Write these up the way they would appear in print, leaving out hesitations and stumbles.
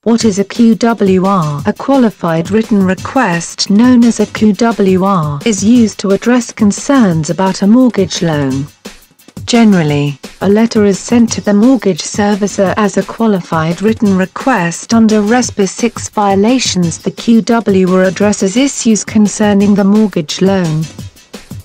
What is a QWR? A qualified written request known as a QWR is used to address concerns about a mortgage loan. Generally, a letter is sent to the mortgage servicer as a qualified written request under RESPA 6 violations. The QWR addresses issues concerning the mortgage loan.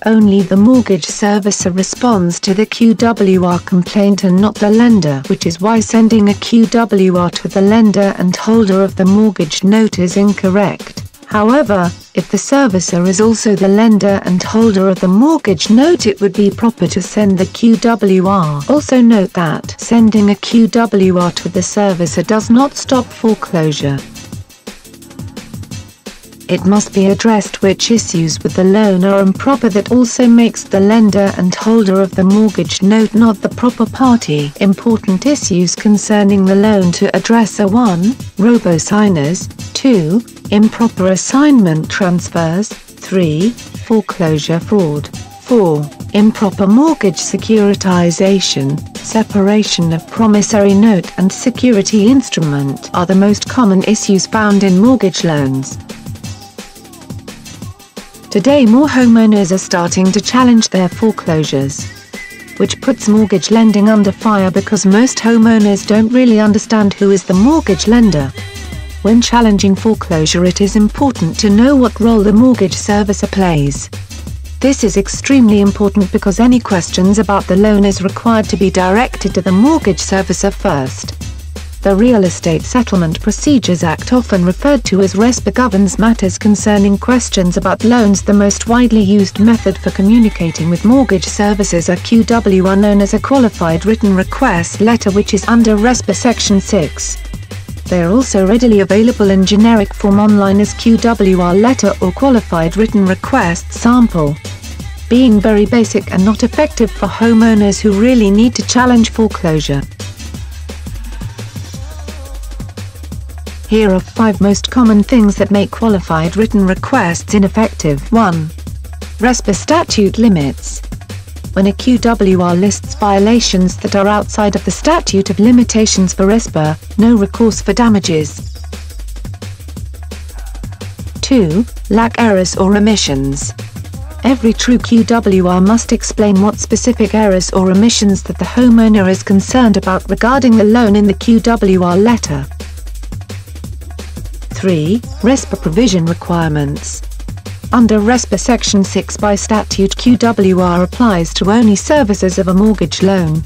Only the mortgage servicer responds to the QWR complaint and not the lender, which is why sending a QWR to the lender and holder of the mortgage note is incorrect. However, if the servicer is also the lender and holder of the mortgage note, it would be proper to send the QWR. Also note that sending a QWR to the servicer does not stop foreclosure. It must be addressed which issues with the loan are improper. That also makes the lender and holder of the mortgage note not the proper party. Important issues concerning the loan to address are 1. Robo-signers, 2. Improper assignment transfers, 3. Foreclosure fraud, 4. Improper mortgage securitization, separation of promissory note and security instrument are the most common issues found in mortgage loans. Today more homeowners are starting to challenge their foreclosures, which puts mortgage lending under fire because most homeowners don't really understand who is the mortgage lender. When challenging foreclosure, it is important to know what role the mortgage servicer plays. This is extremely important because any questions about the loan is required to be directed to the mortgage servicer first. The Real Estate Settlement Procedures Act, often referred to as RESPA, governs matters concerning questions about loans. The most widely used method for communicating with mortgage servicers are QWR, known as a Qualified Written Request Letter, which is under RESPA Section 6. They are also readily available in generic form online as QWR Letter or Qualified Written Request Sample. Being very basic and not effective for homeowners who really need to challenge foreclosure. Here are 5 most common things that make qualified written requests ineffective. 1. RESPA statute limits. When a QWR lists violations that are outside of the statute of limitations for RESPA, no recourse for damages. 2. Lack errors or omissions. Every true QWR must explain what specific errors or omissions that the homeowner is concerned about regarding the loan in the QWR letter. 3. RESPA provision requirements. Under RESPA Section 6 by statute, QWR applies to only servicers of a mortgage loan.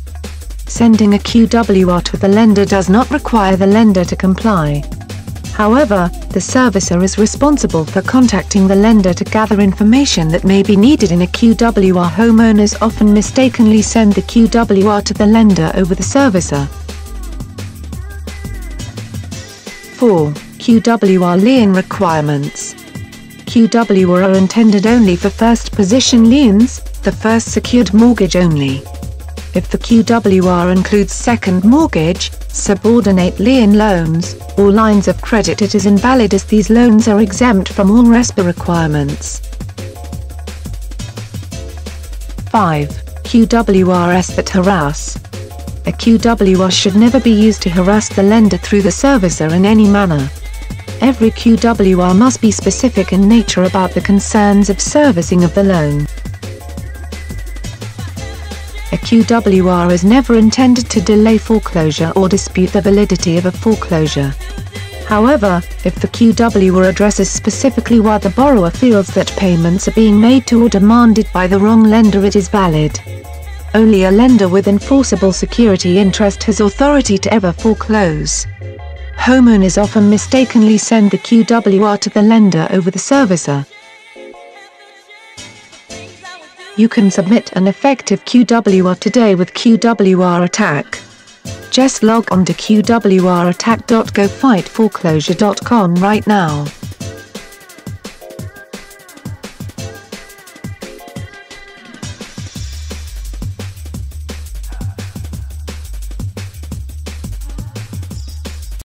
Sending a QWR to the lender does not require the lender to comply. However, the servicer is responsible for contacting the lender to gather information that may be needed in a QWR. Homeowners often mistakenly send the QWR to the lender over the servicer. 4. QWR lien requirements. QWR are intended only for first position liens, the first secured mortgage only. If the QWR includes second mortgage, subordinate lien loans, or lines of credit, it is invalid as these loans are exempt from all RESPA requirements. 5. QWRs that harass. A QWR should never be used to harass the lender through the servicer in any manner. Every QWR must be specific in nature about the concerns of servicing of the loan. A QWR is never intended to delay foreclosure or dispute the validity of a foreclosure. However, if the QWR addresses specifically why the borrower feels that payments are being made to or demanded by the wrong lender, it is valid. Only a lender with enforceable security interest has authority to ever foreclose. Homeowners often mistakenly send the QWR to the lender over the servicer. You can submit an effective QWR today with QWR Attack. Just log on to qwrattack.gofightforeclosure.com right now.